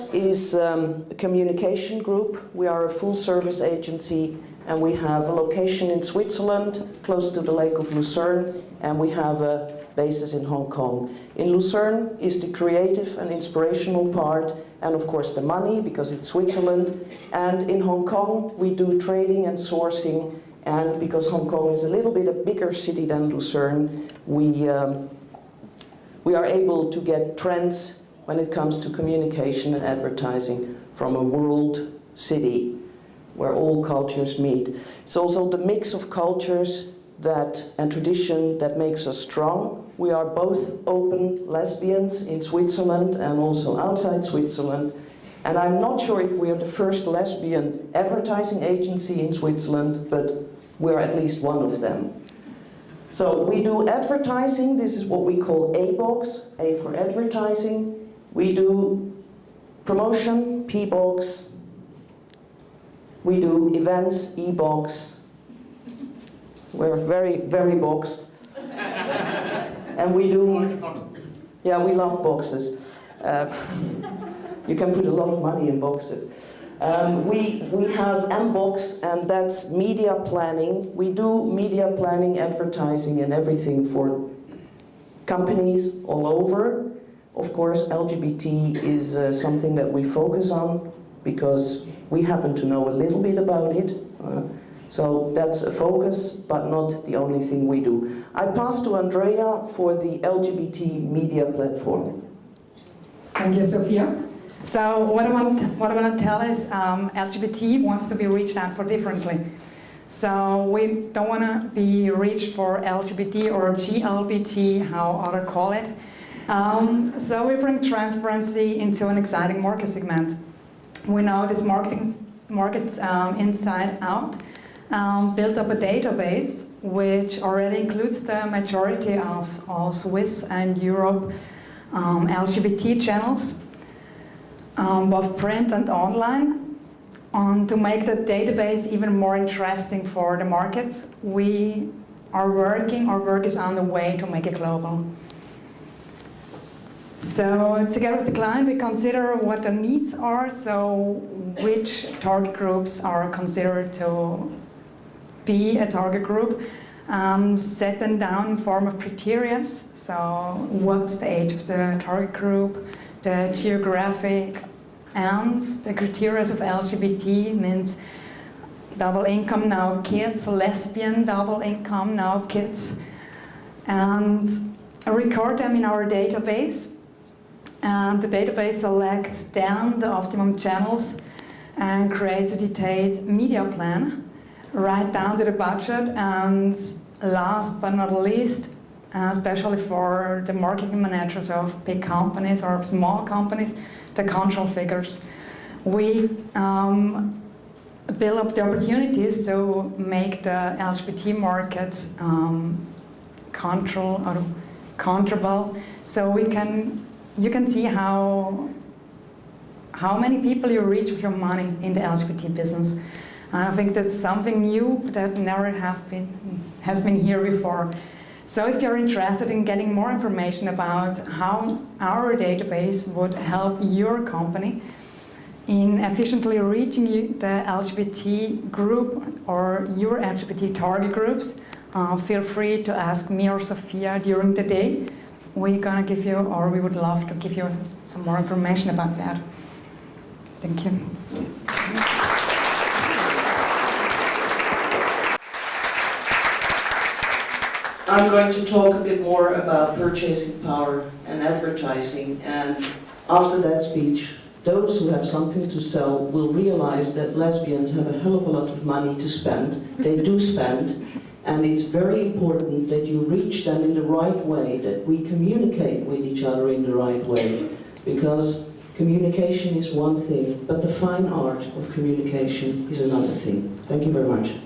Keynotes is a communication group. We are a full-service agency, and we have a location in Switzerland, close to the Lake of Lucerne, and we have a basis in Hong Kong. In Lucerne is the creative and inspirational part, and of course the money, because it's Switzerland. And in Hong Kong, we do trading and sourcing, and because Hong Kong is a little bit a bigger city than Lucerne, we are able to get trends when it comes to communication and advertising from a world city where all cultures meet. It's also the mix of cultures and tradition that makes us strong. We are both open lesbians in Switzerland and also outside Switzerland. And I'm not sure if we are the first lesbian advertising agency in Switzerland, but we're at least one of them. So we do advertising. This is what we call A-box, A for advertising. We do promotion, P-box. We do events, E-box. We're very, very boxed. And we do, yeah, we love boxes. You can put a lot of money in boxes. We have M-box, and that's media planning. We do media planning, advertising, and everything for companies all over. Of course, LGBT is something that we focus on because we happen to know a little bit about it. So that's a focus, but not the only thing we do. I pass to Andrea for the LGBT media platform. Thank you, Sophia. So what I want to tell is LGBT wants to be reached out for differently. So we don't want to be reached for LGBT or GLBT, how others call it. So we bring transparency into an exciting market segment. We know this market's inside out. Built up a database which already includes the majority of all Swiss and Europe LGBT channels, both print and online. To make the database even more interesting for the markets, our work is on the way to make it global. So together with the client, we consider what the needs are, so which target groups are considered to be a target group, set them down in form of criteria. So what's the age of the target group, the geographic, and the criteria of LGBT means double income, now kids, lesbian, double income, now kids, and record them in our database. And the database selects then the optimum channels and creates a detailed media plan, right down to the budget, and last but not least, especially for the marketing managers of big companies or small companies, the control figures. We build up the opportunities to make the LGBT markets controllable, so you can see how many people you reach with your money in the LGBT business. And I think that's something new that never has been here before. So if you're interested in getting more information about how our database would help your company in efficiently reaching the LGBT group or your LGBT target groups, feel free to ask me or Sophia during the day. We're gonna give you, or we would love to give you some more information about that. Thank you. I'm going to talk a bit more about purchasing power and advertising, and after that speech, those who have something to sell will realize that lesbians have a hell of a lot of money to spend. They do spend, and it's very important that you reach them in the right way, that we communicate with each other in the right way, because communication is one thing, but the fine art of communication is another thing. Thank you very much.